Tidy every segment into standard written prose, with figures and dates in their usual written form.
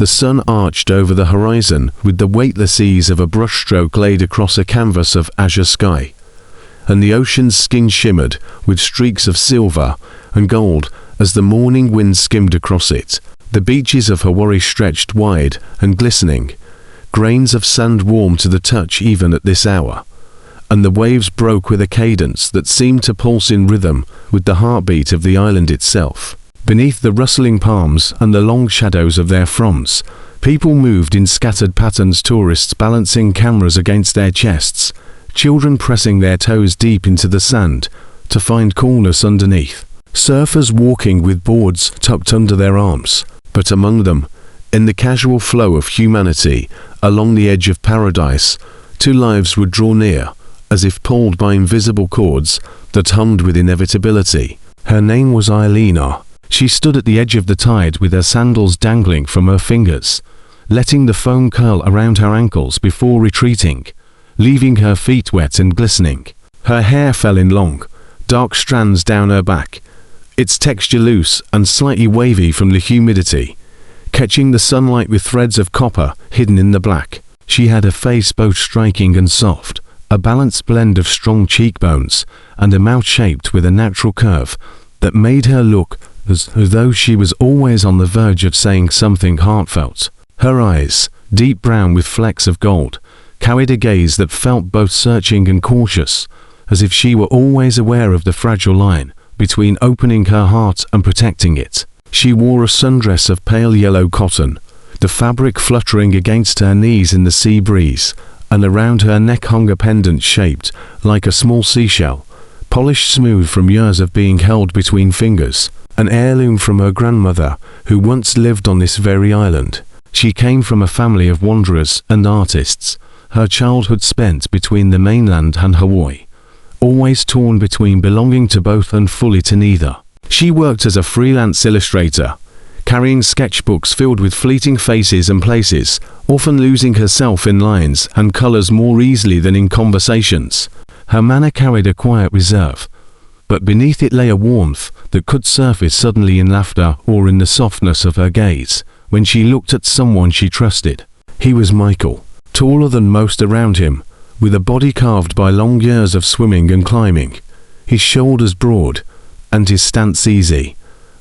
The sun arched over the horizon with the weightless ease of a brushstroke laid across a canvas of azure sky, and the ocean's skin shimmered with streaks of silver and gold as the morning wind skimmed across it. The beaches of Hawaii stretched wide and glistening, grains of sand warm to the touch even at this hour, and the waves broke with a cadence that seemed to pulse in rhythm with the heartbeat of the island itself. Beneath the rustling palms and the long shadows of their fronds, people moved in scattered patterns, tourists balancing cameras against their chests, children pressing their toes deep into the sand to find coolness underneath, surfers walking with boards tucked under their arms. But among them, in the casual flow of humanity along the edge of paradise, two lives would draw near, as if pulled by invisible cords that hummed with inevitability. Her name was Eileen. She stood at the edge of the tide with her sandals dangling from her fingers, letting the foam curl around her ankles before retreating, leaving her feet wet and glistening. Her hair fell in long, dark strands down her back, its texture loose and slightly wavy from the humidity, catching the sunlight with threads of copper hidden in the black. She had a face both striking and soft, a balanced blend of strong cheekbones, and a mouth shaped with a natural curve that made her look as though she was always on the verge of saying something heartfelt. Her eyes, deep brown with flecks of gold, carried a gaze that felt both searching and cautious, as if she were always aware of the fragile line between opening her heart and protecting it. She wore a sundress of pale yellow cotton, the fabric fluttering against her knees in the sea breeze, and around her neck hung a pendant shaped like a small seashell, polished smooth from years of being held between fingers, an heirloom from her grandmother, who once lived on this very island. She came from a family of wanderers and artists, her childhood spent between the mainland and Hawaii, always torn between belonging to both and fully to neither. She worked as a freelance illustrator, carrying sketchbooks filled with fleeting faces and places, often losing herself in lines and colors more easily than in conversations. Her manner carried a quiet reserve, but beneath it lay a warmth that could surface suddenly in laughter or in the softness of her gaze when she looked at someone she trusted. He was Michael, taller than most around him, with a body carved by long years of swimming and climbing, his shoulders broad, and his stance easy,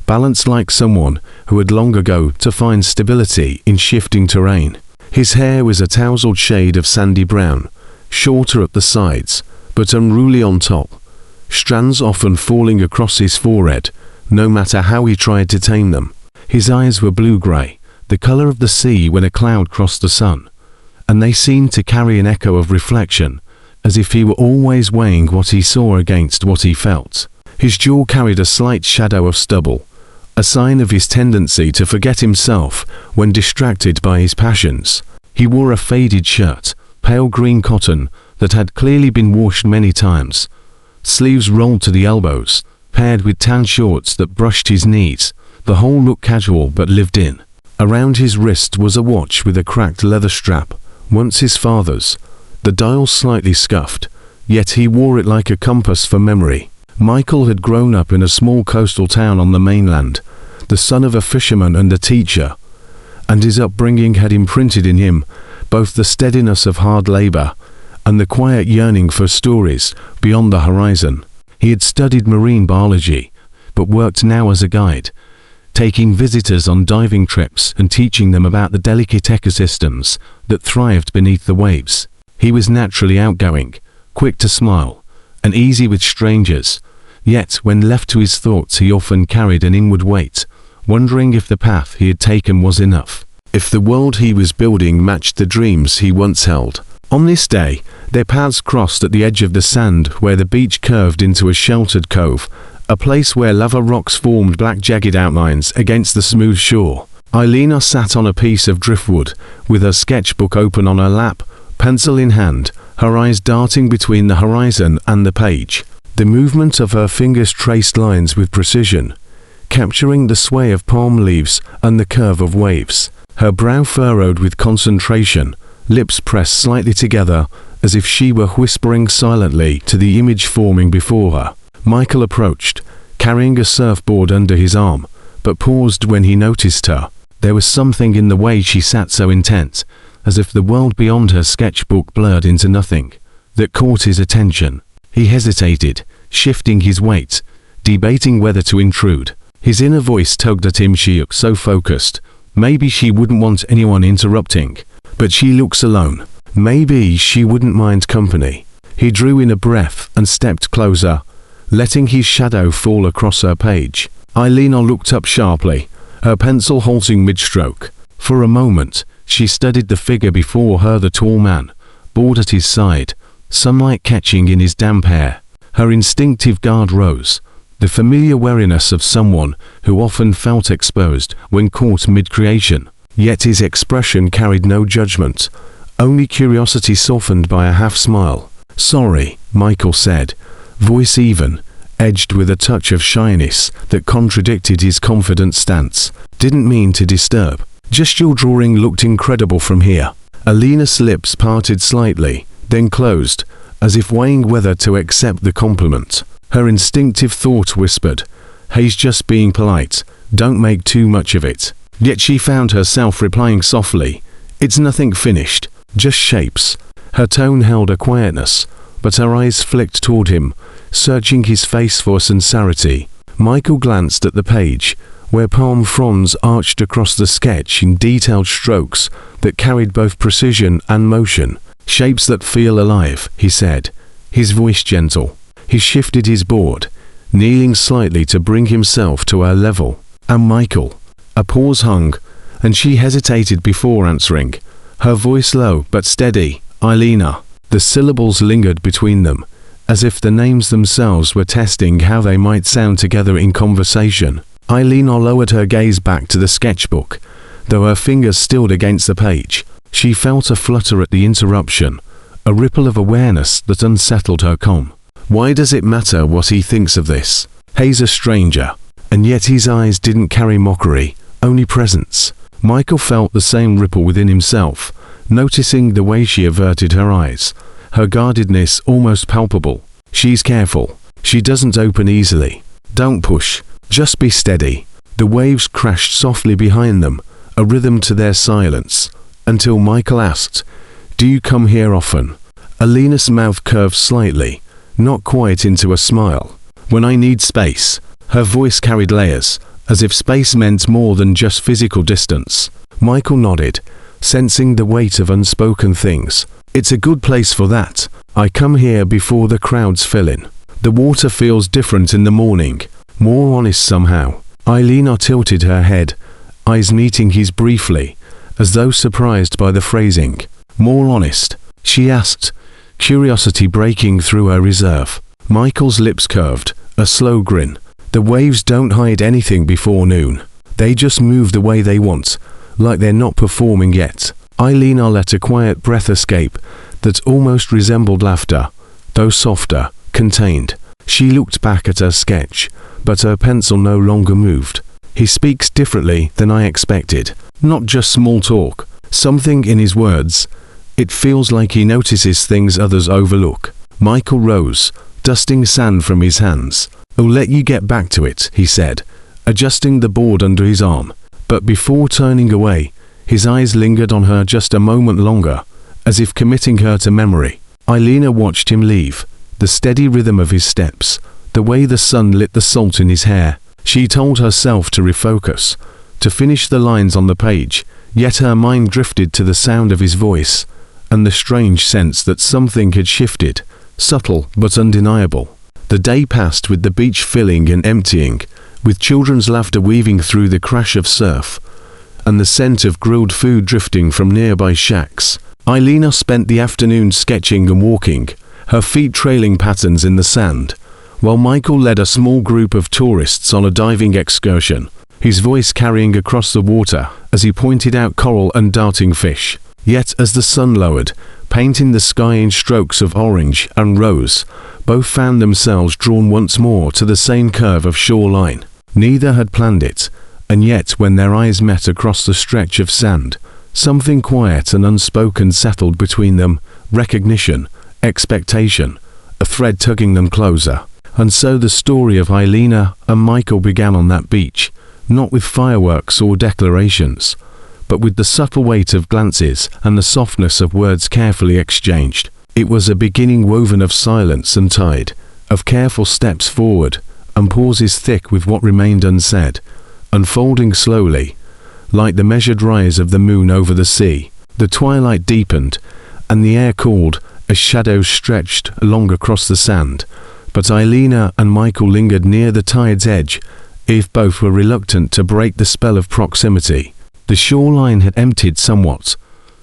balanced like someone who had long ago to find stability in shifting terrain. His hair was a tousled shade of sandy brown, shorter at the sides, but unruly on top, strands often falling across his forehead, no matter how he tried to tame them. His eyes were blue-grey, the colour of the sea when a cloud crossed the sun, and they seemed to carry an echo of reflection, as if he were always weighing what he saw against what he felt. His jaw carried a slight shadow of stubble, a sign of his tendency to forget himself when distracted by his passions. He wore a faded shirt, pale green cotton, that had clearly been washed many times, sleeves rolled to the elbows, paired with tan shorts that brushed his knees, the whole look casual but lived in. Around his wrist was a watch with a cracked leather strap, once his father's, the dial slightly scuffed, yet he wore it like a compass for memory. Michael had grown up in a small coastal town on the mainland, the son of a fisherman and a teacher, and his upbringing had imprinted in him both the steadiness of hard labor and the quiet yearning for stories beyond the horizon. He had studied marine biology, but worked now as a guide, taking visitors on diving trips and teaching them about the delicate ecosystems that thrived beneath the waves. He was naturally outgoing, quick to smile, and easy with strangers, yet when left to his thoughts he often carried an inward weight, wondering if the path he had taken was enough, if the world he was building matched the dreams he once held. On this day, their paths crossed at the edge of the sand where the beach curved into a sheltered cove, a place where lava rocks formed black jagged outlines against the smooth shore. Eileen sat on a piece of driftwood, with her sketchbook open on her lap, pencil in hand, her eyes darting between the horizon and the page. The movement of her fingers traced lines with precision, capturing the sway of palm leaves and the curve of waves. Her brow furrowed with concentration, lips pressed slightly together, as if she were whispering silently to the image forming before her. Michael approached, carrying a surfboard under his arm, but paused when he noticed her. There was something in the way she sat so intent, as if the world beyond her sketchbook blurred into nothing, that caught his attention. He hesitated, shifting his weight, debating whether to intrude. His inner voice tugged at him. She looked so focused. Maybe she wouldn't want anyone interrupting. But she looks alone. Maybe she wouldn't mind company. He drew in a breath and stepped closer, letting his shadow fall across her page. Eileen looked up sharply, her pencil halting mid-stroke. For a moment, she studied the figure before her, the tall man, bored at his side, sunlight catching in his damp hair. Her instinctive guard rose, the familiar wariness of someone who often felt exposed when caught mid-creation. Yet his expression carried no judgment, only curiosity softened by a half-smile. "Sorry," Michael said, voice even, edged with a touch of shyness that contradicted his confident stance. "Didn't mean to disturb. Just your drawing looked incredible from here." Alina's lips parted slightly, then closed, as if weighing whether to accept the compliment. Her instinctive thought whispered, "He's just being polite, don't make too much of it." Yet she found herself replying softly, "It's nothing finished, just shapes." Her tone held a quietness, but her eyes flicked toward him, searching his face for sincerity. Michael glanced at the page, where palm fronds arched across the sketch in detailed strokes that carried both precision and motion. "Shapes that feel alive," he said, his voice gentle. He shifted his board, kneeling slightly to bring himself to her level. "And Michael?" A pause hung, and she hesitated before answering, her voice low but steady. "Eilina." The syllables lingered between them, as if the names themselves were testing how they might sound together in conversation. Eilina lowered her gaze back to the sketchbook, though her fingers stilled against the page. She felt a flutter at the interruption, a ripple of awareness that unsettled her calm. Why does it matter what he thinks of this? He's a stranger, and yet his eyes didn't carry mockery, only presence. Michael felt the same ripple within himself, noticing the way she averted her eyes, her guardedness almost palpable. "She's careful. She doesn't open easily. Don't push. Just be steady." The waves crashed softly behind them, a rhythm to their silence, until Michael asked, "Do you come here often?" Alina's mouth curved slightly, not quite into a smile. "When I need space." Her voice carried layers, as if space meant more than just physical distance. Michael nodded, sensing the weight of unspoken things. "It's a good place for that. I come here before the crowds fill in. The water feels different in the morning, more honest somehow." Eilina tilted her head, eyes meeting his briefly, as though surprised by the phrasing. "More honest?" she asked, curiosity breaking through her reserve. Michael's lips curved, a slow grin. "The waves don't hide anything before noon. They just move the way they want, like they're not performing yet." Eilina let a quiet breath escape that almost resembled laughter, though softer, contained. She looked back at her sketch, but her pencil no longer moved. "He speaks differently than I expected. Not just small talk. Something in his words. It feels like he notices things others overlook." Michael rose, dusting sand from his hands. "I'll let you get back to it," he said, adjusting the board under his arm. But before turning away, his eyes lingered on her just a moment longer, as if committing her to memory. Eilina watched him leave, the steady rhythm of his steps, the way the sun lit the salt in his hair. She told herself to refocus, to finish the lines on the page, yet her mind drifted to the sound of his voice, and the strange sense that something had shifted, subtle but undeniable. The day passed with the beach filling and emptying, with children's laughter weaving through the crash of surf, and the scent of grilled food drifting from nearby shacks. Eilina spent the afternoon sketching and walking, her feet trailing patterns in the sand, while Michael led a small group of tourists on a diving excursion, his voice carrying across the water as he pointed out coral and darting fish. Yet as the sun lowered, painting the sky in strokes of orange and rose, both found themselves drawn once more to the same curve of shoreline. Neither had planned it, and yet when their eyes met across the stretch of sand, something quiet and unspoken settled between them, recognition, expectation, a thread tugging them closer. And so the story of Eilina and Michael began on that beach, not with fireworks or declarations, but with the supple weight of glances and the softness of words carefully exchanged. It was a beginning woven of silence and tide, of careful steps forward, and pauses thick with what remained unsaid, unfolding slowly, like the measured rise of the moon over the sea. The twilight deepened, and the air cooled as shadows stretched along across the sand, but Eilina and Michael lingered near the tide's edge, if both were reluctant to break the spell of proximity. The shoreline had emptied somewhat,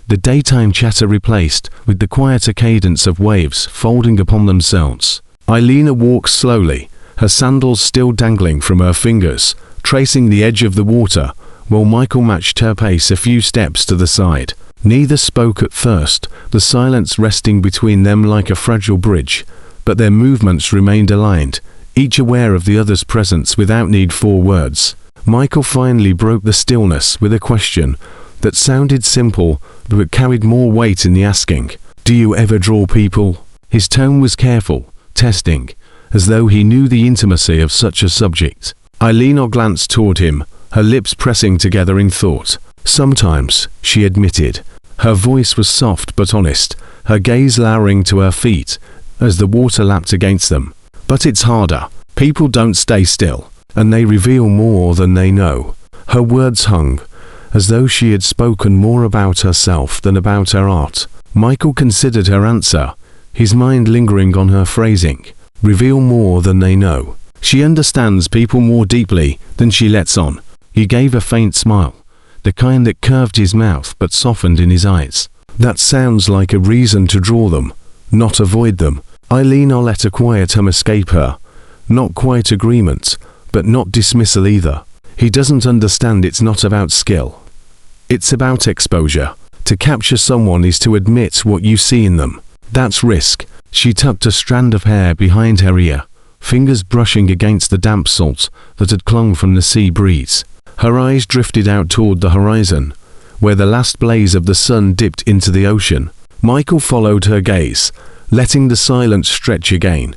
the daytime chatter replaced with the quieter cadence of waves folding upon themselves. Eilina walked slowly, her sandals still dangling from her fingers, tracing the edge of the water, while Michael matched her pace a few steps to the side. Neither spoke at first, the silence resting between them like a fragile bridge, but their movements remained aligned, each aware of the other's presence without need for words. Michael finally broke the stillness with a question that sounded simple but carried more weight in the asking. "Do you ever draw people?" His tone was careful, testing, as though he knew the intimacy of such a subject. Eilina glanced toward him, her lips pressing together in thought. "Sometimes," she admitted. Her voice was soft but honest, her gaze lowering to her feet as the water lapped against them. "But it's harder. People don't stay still, and they reveal more than they know." Her words hung, as though she had spoken more about herself than about her art. Michael considered her answer, his mind lingering on her phrasing. "Reveal more than they know. She understands people more deeply than she lets on." He gave a faint smile, the kind that curved his mouth but softened in his eyes. "That sounds like a reason to draw them, not avoid them." Eilina let a quiet hum escape her. Not quite agreement, but not dismissal either. "He doesn't understand it's not about skill. It's about exposure. To capture someone is to admit what you see in them. That's risk." She tucked a strand of hair behind her ear, fingers brushing against the damp salt that had clung from the sea breeze. Her eyes drifted out toward the horizon, where the last blaze of the sun dipped into the ocean. Michael followed her gaze, letting the silence stretch again,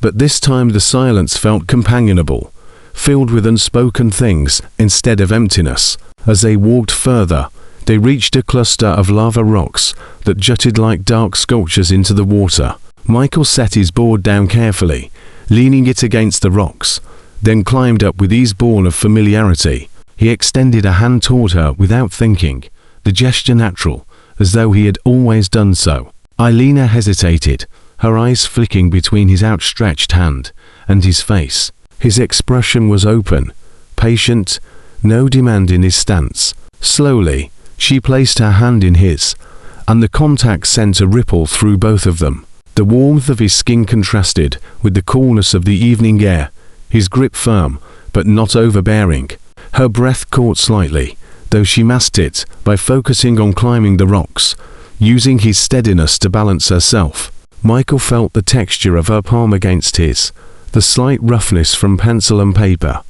but this time the silence felt companionable, filled with unspoken things instead of emptiness. As they walked further, they reached a cluster of lava rocks that jutted like dark sculptures into the water. Michael set his board down carefully, leaning it against the rocks, then climbed up with ease born of familiarity. He extended a hand toward her without thinking, the gesture natural, as though he had always done so. Eilina hesitated, her eyes flicking between his outstretched hand and his face. His expression was open, patient, no demand in his stance. Slowly, she placed her hand in his, and the contact sent a ripple through both of them. The warmth of his skin contrasted with the coolness of the evening air, his grip firm, but not overbearing. Her breath caught slightly, though she masked it by focusing on climbing the rocks, using his steadiness to balance herself. Michael felt the texture of her palm against his, the slight roughness from pencil and paper,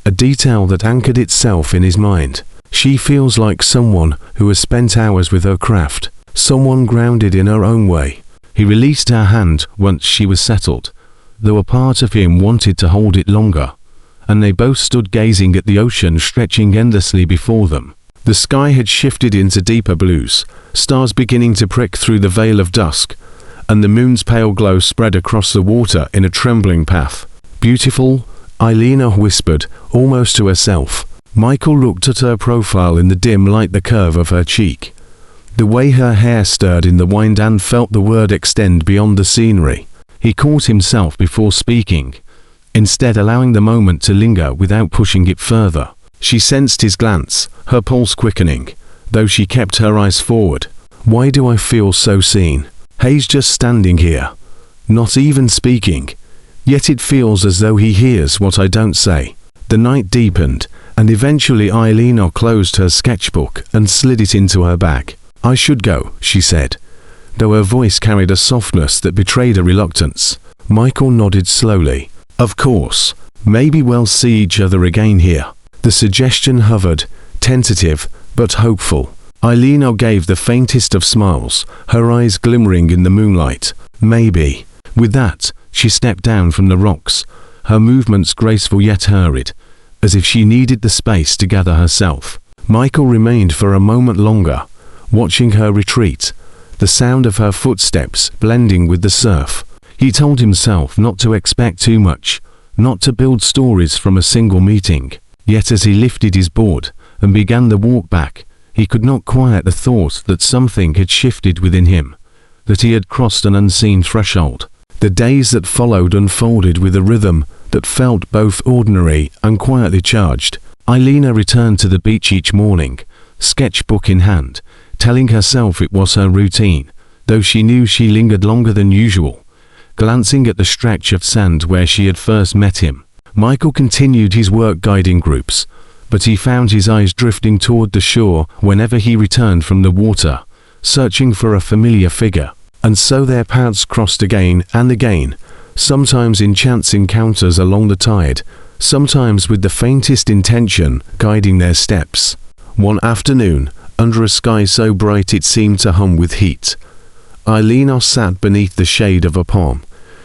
a detail that anchored itself in his mind. She feels like someone who has spent hours with her craft, someone grounded in her own way. He released her hand once she was settled, though a part of him wanted to hold it longer, and they both stood gazing at the ocean stretching endlessly before them. The sky had shifted into deeper blues, stars beginning to prick through the veil of dusk, and the moon's pale glow spread across the water in a trembling path. "Beautiful," Eilina whispered, almost to herself. Michael looked at her profile in the dim light, the curve of her cheek, the way her hair stirred in the wind, and felt the word extend beyond the scenery. He caught himself before speaking, instead allowing the moment to linger without pushing it further. She sensed his glance, her pulse quickening, though she kept her eyes forward. "Why do I feel so seen? He's just standing here, not even speaking, yet it feels as though he hears what I don't say." The night deepened, and eventually Eilina closed her sketchbook and slid it into her bag. "I should go," she said, though her voice carried a softness that betrayed a reluctance. Michael nodded slowly. "Of course. Maybe we'll see each other again here." The suggestion hovered, tentative but hopeful. Eilina gave the faintest of smiles, her eyes glimmering in the moonlight. "Maybe." With that, she stepped down from the rocks, her movements graceful yet hurried, as if she needed the space to gather herself. Michael remained for a moment longer, watching her retreat, the sound of her footsteps blending with the surf. He told himself not to expect too much, not to build stories from a single meeting. Yet as he lifted his board and began the walk back, he could not quiet the thought that something had shifted within him, that he had crossed an unseen threshold. The days that followed unfolded with a rhythm that felt both ordinary and quietly charged. Eilina returned to the beach each morning, sketchbook in hand, telling herself it was her routine, though she knew she lingered longer than usual, glancing at the stretch of sand where she had first met him. Michael continued his work guiding groups, but he found his eyes drifting toward the shore whenever he returned from the water, searching for a familiar figure. And so their paths crossed again and again, sometimes in chance encounters along the tide, sometimes with the faintest intention guiding their steps. One afternoon, under a sky so bright it seemed to hum with heat, Eilina sat beneath the shade of a palm,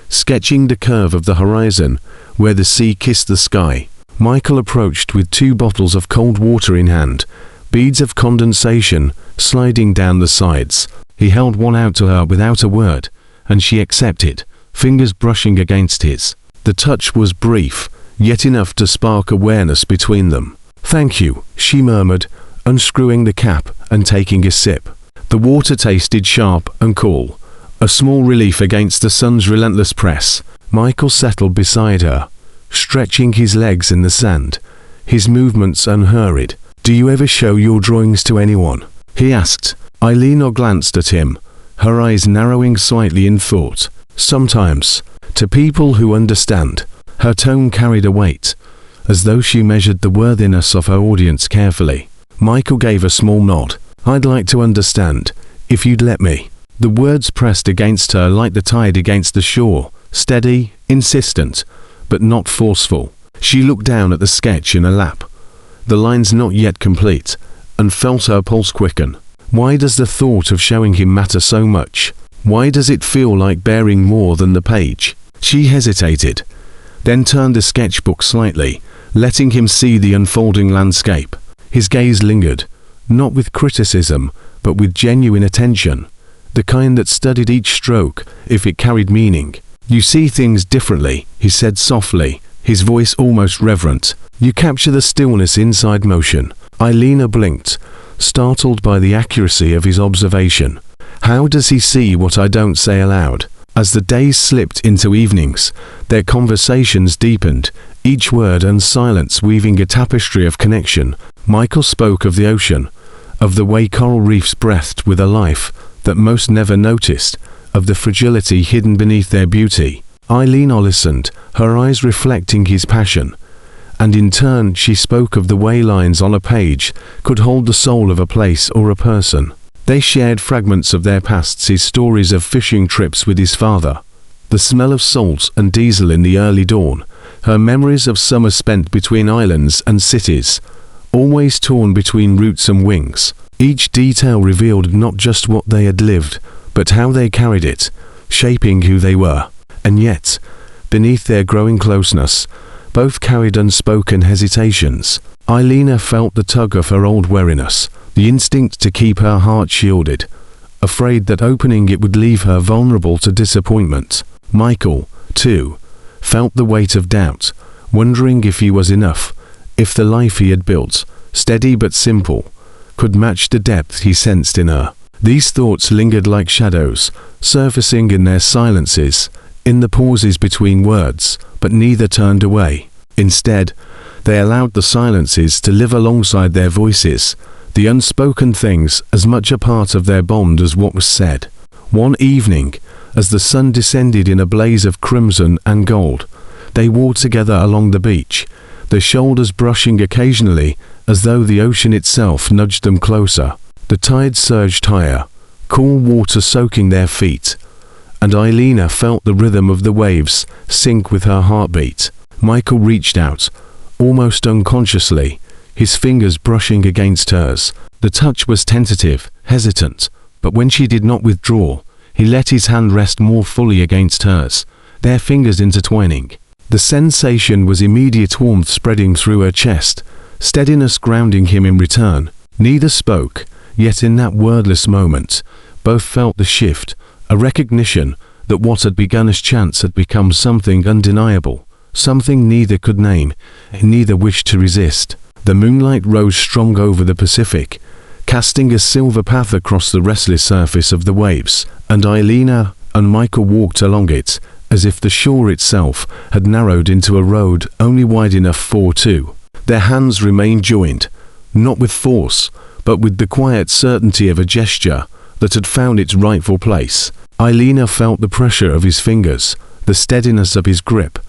sketching the curve of the horizon where the sea kissed the sky. Michael approached with 2 bottles of cold water in hand, beads of condensation sliding down the sides. He held one out to her without a word, and she accepted, fingers brushing against his. The touch was brief, yet enough to spark awareness between them. "Thank you," she murmured, unscrewing the cap and taking a sip. The water tasted sharp and cool, a small relief against the sun's relentless press. Michael settled beside her, stretching his legs in the sand, his movements unhurried. "Do you ever show your drawings to anyone?" he asked. Eilina glanced at him, her eyes narrowing slightly in thought. "Sometimes, to people who understand." Her tone carried a weight, as though she measured the worthiness of her audience carefully. Michael gave a small nod. "I'd like to understand, if you'd let me." The words pressed against her like the tide against the shore, steady, insistent, but not forceful. She looked down at the sketch in her lap, the lines not yet complete, and felt her pulse quicken. Why does the thought of showing him matter so much? Why does it feel like bearing more than the page? She hesitated, then turned the sketchbook slightly, letting him see the unfolding landscape. His gaze lingered, not with criticism, but with genuine attention, the kind that studied each stroke, if it carried meaning. "You see things differently," he said softly, his voice almost reverent. "You capture the stillness inside motion." Eilina blinked, startled by the accuracy of his observation. "How does he see what I don't say aloud?" As the days slipped into evenings, their conversations deepened, each word and silence weaving a tapestry of connection. Michael spoke of the ocean, of the way coral reefs breathed with a life that most never noticed, of the fragility hidden beneath their beauty. Eilina listened, her eyes reflecting his passion, and in turn she spoke of the way lines on a page could hold the soul of a place or a person. They shared fragments of their pasts, his stories of fishing trips with his father, the smell of salt and diesel in the early dawn, her memories of summer spent between islands and cities, always torn between roots and wings. Each detail revealed not just what they had lived, but how they carried it, shaping who they were. And yet, beneath their growing closeness, both carried unspoken hesitations. Eilina felt the tug of her old wariness, the instinct to keep her heart shielded, afraid that opening it would leave her vulnerable to disappointment. Michael, too, felt the weight of doubt, wondering if he was enough, if the life he had built, steady but simple, could match the depth he sensed in her. These thoughts lingered like shadows, surfacing in their silences, in the pauses between words, but neither turned away. Instead, they allowed the silences to live alongside their voices, the unspoken things as much a part of their bond as what was said. One evening, as the sun descended in a blaze of crimson and gold, they walked together along the beach, their shoulders brushing occasionally as though the ocean itself nudged them closer. The tide surged higher, cool water soaking their feet, and Eilina felt the rhythm of the waves sync with her heartbeat. Michael reached out, almost unconsciously, his fingers brushing against hers. The touch was tentative, hesitant, but when she did not withdraw, he let his hand rest more fully against hers, their fingers intertwining. The sensation was immediate warmth spreading through her chest, steadiness grounding him in return. Neither spoke, yet in that wordless moment, both felt the shift, a recognition that what had begun as chance had become something undeniable, something neither could name, neither wished to resist. The moonlight rose strong over the Pacific, casting a silver path across the restless surface of the waves, and Eilina and Michael walked along it, as if the shore itself had narrowed into a road only wide enough for two. Their hands remained joined, not with force, but with the quiet certainty of a gesture that had found its rightful place. Eilina felt the pressure of his fingers, the steadiness of his grip,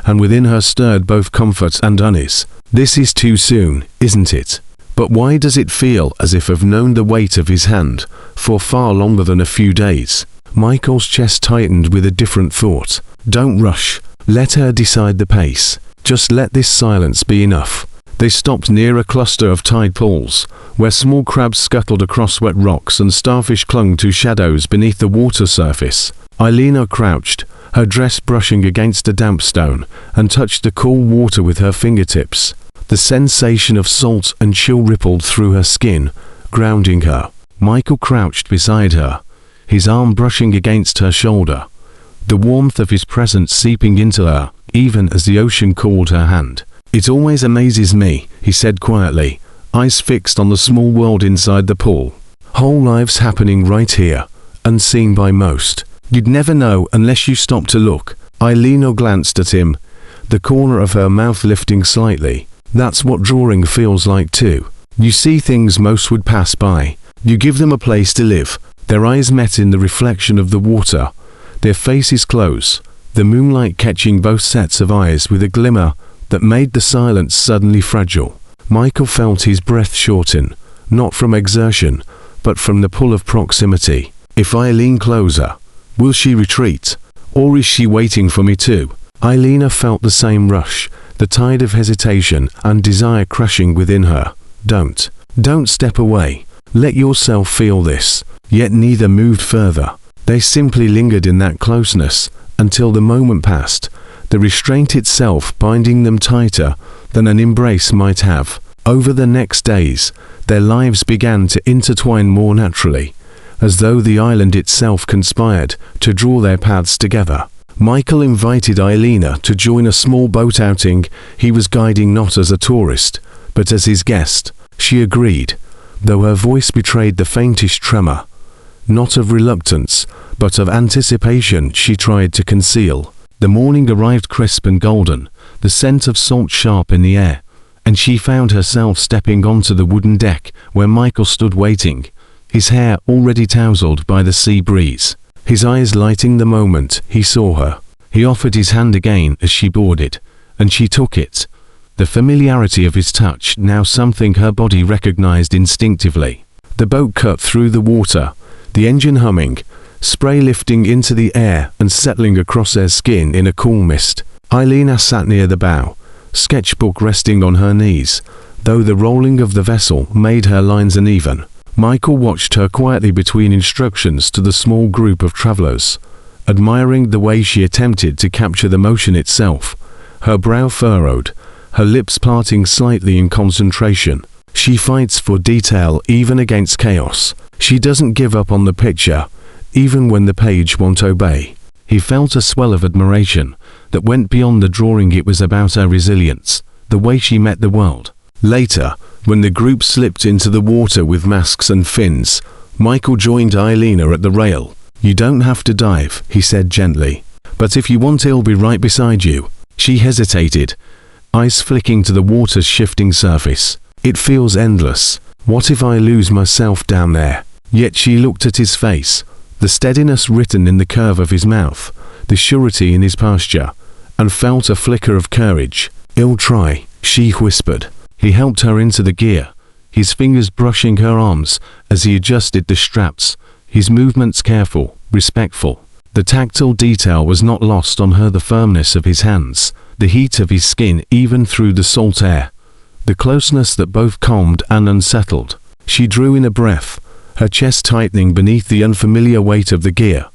and within her stirred both comfort and unease. This is too soon, isn't it? But why does it feel as if I've known the weight of his hand for far longer than a few days? Michael's chest tightened with a different thought. Don't rush. Let her decide the pace. Just let this silence be enough. They stopped near a cluster of tide pools, where small crabs scuttled across wet rocks and starfish clung to shadows beneath the water surface. Eilina crouched, her dress brushing against a damp stone, and touched the cool water with her fingertips. The sensation of salt and chill rippled through her skin, grounding her. Michael crouched beside her, his arm brushing against her shoulder, the warmth of his presence seeping into her, even as the ocean cooled her hand. It always amazes me, he said quietly, eyes fixed on the small world inside the pool. Whole lives happening right here, unseen by most. You'd never know unless you stopped to look. Eilina glanced at him, the corner of her mouth lifting slightly. That's what drawing feels like too. You see things most would pass by. You give them a place to live. Their eyes met in the reflection of the water, their faces close, the moonlight catching both sets of eyes with a glimmer that made the silence suddenly fragile. Michael felt his breath shorten, not from exertion, but from the pull of proximity. If I lean closer, will she retreat? Or is she waiting for me too? Eilina felt the same rush, the tide of hesitation and desire crashing within her. Don't step away. Let yourself feel this. Yet neither moved further. They simply lingered in that closeness, until the moment passed, the restraint itself binding them tighter than an embrace might have. Over the next days, their lives began to intertwine more naturally, as though the island itself conspired to draw their paths together. Michael invited Eilina to join a small boat outing he was guiding not as a tourist, but as his guest. She agreed, though her voice betrayed the faintest tremor, not of reluctance, but of anticipation she tried to conceal. The morning arrived crisp and golden, the scent of salt sharp in the air, and she found herself stepping onto the wooden deck where Michael stood waiting, his hair already tousled by the sea breeze, his eyes lighting the moment he saw her. He offered his hand again as she boarded, and she took it, the familiarity of his touch now something her body recognized instinctively. The boat cut through the water, the engine humming, spray lifting into the air and settling across their skin in a cool mist. Eilina sat near the bow, sketchbook resting on her knees, though the rolling of the vessel made her lines uneven. Michael watched her quietly between instructions to the small group of travelers, admiring the way she attempted to capture the motion itself, her brow furrowed, her lips parting slightly in concentration. She fights for detail even against chaos. She doesn't give up on the picture, even when the page won't obey. He felt a swell of admiration that went beyond the drawing. It was about her resilience, the way she met the world. Later, when the group slipped into the water with masks and fins, Michael joined Eilina at the rail. You don't have to dive, he said gently, but if you want, he'll be right beside you. She hesitated, eyes flicking to the water's shifting surface. It feels endless. What if I lose myself down there? Yet she looked at his face, the steadiness written in the curve of his mouth, the surety in his posture, and felt a flicker of courage. "I'll try," she whispered. He helped her into the gear, his fingers brushing her arms as he adjusted the straps, his movements careful, respectful. The tactile detail was not lost on her, the firmness of his hands, the heat of his skin even through the salt air, the closeness that both calmed and unsettled. She drew in a breath, her chest tightening beneath the unfamiliar weight of the gear,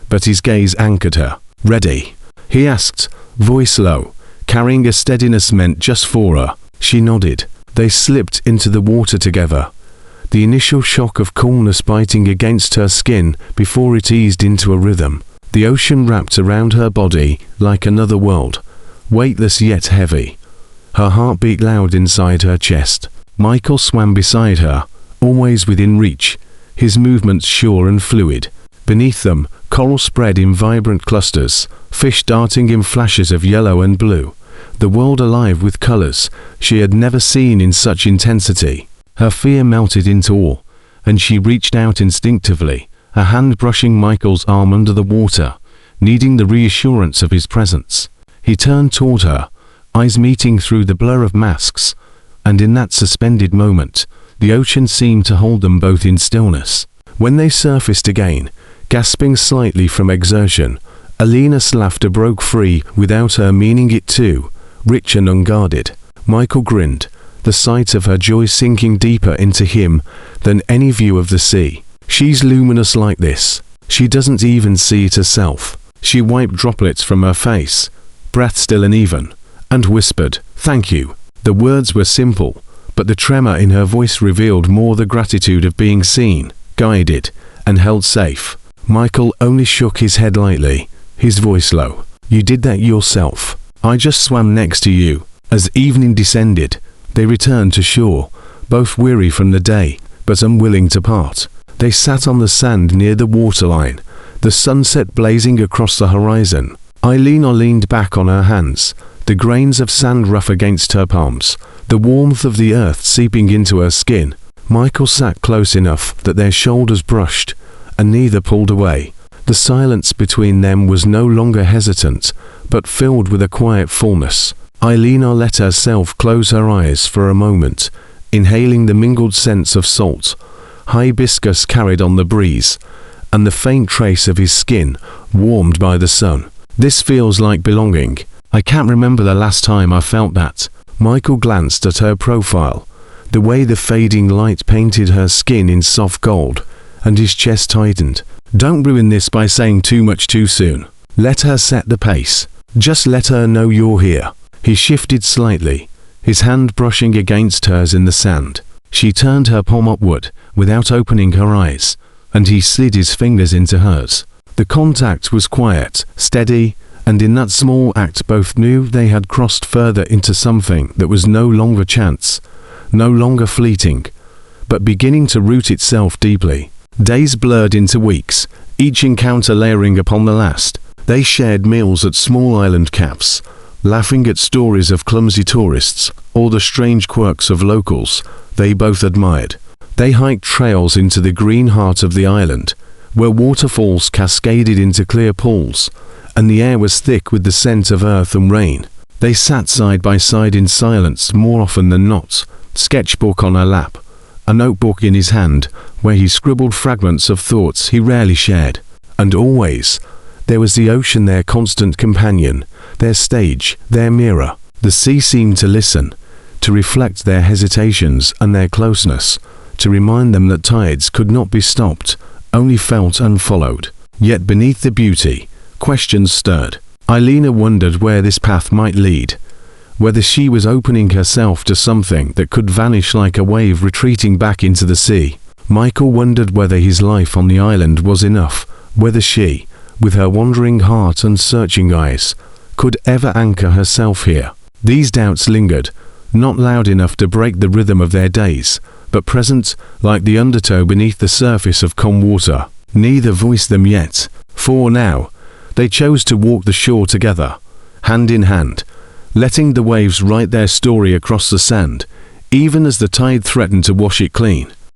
but his gaze anchored her. "Ready?" he asked, voice low, carrying a steadiness meant just for her. She nodded. They slipped into the water together, the initial shock of coolness biting against her skin before it eased into a rhythm. The ocean wrapped around her body like another world, weightless yet heavy. Her heart beat loud inside her chest. Michael swam beside her, always within reach, his movements sure and fluid. Beneath them, coral spread in vibrant clusters, fish darting in flashes of yellow and blue, the world alive with colors she had never seen in such intensity. Her fear melted into awe, and she reached out instinctively, her hand brushing Michael's arm under the water, needing the reassurance of his presence. He turned toward her, eyes meeting through the blur of masks, and in that suspended moment, the ocean seemed to hold them both in stillness. When they surfaced again, gasping slightly from exertion, Alina's laughter broke free without her meaning it to, rich and unguarded. Michael grinned, the sight of her joy sinking deeper into him than any view of the sea. She's luminous like this. She doesn't even see it herself. She wiped droplets from her face, breath still and even, and whispered, "Thank you." The words were simple, but the tremor in her voice revealed more the gratitude of being seen, guided, and held safe. Michael only shook his head lightly, his voice low. "You did that yourself. I just swam next to you." As evening descended, they returned to shore, both weary from the day, but unwilling to part. They sat on the sand near the waterline, the sunset blazing across the horizon. Alina leaned back on her hands, the grains of sand rough against her palms, the warmth of the earth seeping into her skin. Michael sat close enough that their shoulders brushed, and neither pulled away. The silence between them was no longer hesitant, but filled with a quiet fullness. Alina let herself close her eyes for a moment, inhaling the mingled scents of salt, hibiscus carried on the breeze, and the faint trace of his skin, warmed by the sun. "This feels like belonging. I can't remember the last time I felt that." Michael glanced at her profile, the way the fading light painted her skin in soft gold, and his chest tightened. "Don't ruin this by saying too much too soon. Let her set the pace. Just let her know you're here." He shifted slightly, his hand brushing against hers in the sand. She turned her palm upward, without opening her eyes, and he slid his fingers into hers. The contact was quiet, steady, and in that small act both knew they had crossed further into something that was no longer chance, no longer fleeting, but beginning to root itself deeply. Days blurred into weeks, each encounter layering upon the last. They shared meals at small island cafes, laughing at stories of clumsy tourists, or the strange quirks of locals they both admired. They hiked trails into the green heart of the island, where waterfalls cascaded into clear pools, and the air was thick with the scent of earth and rain. They sat side by side in silence more often than not, sketchbook on her lap, a notebook in his hand, where he scribbled fragments of thoughts he rarely shared. And always, there was the ocean, their constant companion, their stage, their mirror. The sea seemed to listen, to reflect their hesitations and their closeness, to remind them that tides could not be stopped, only felt and followed. Yet beneath the beauty, questions stirred. Alina wondered where this path might lead, whether she was opening herself to something that could vanish like a wave retreating back into the sea. Michael wondered whether his life on the island was enough, whether she, with her wandering heart and searching eyes, could ever anchor herself here. These doubts lingered, not loud enough to break the rhythm of their days, but present like the undertow beneath the surface of calm water. Neither voiced them yet, for now, they chose to walk the shore together, hand in hand, letting the waves write their story across the sand, even as the tide threatened to wash it clean.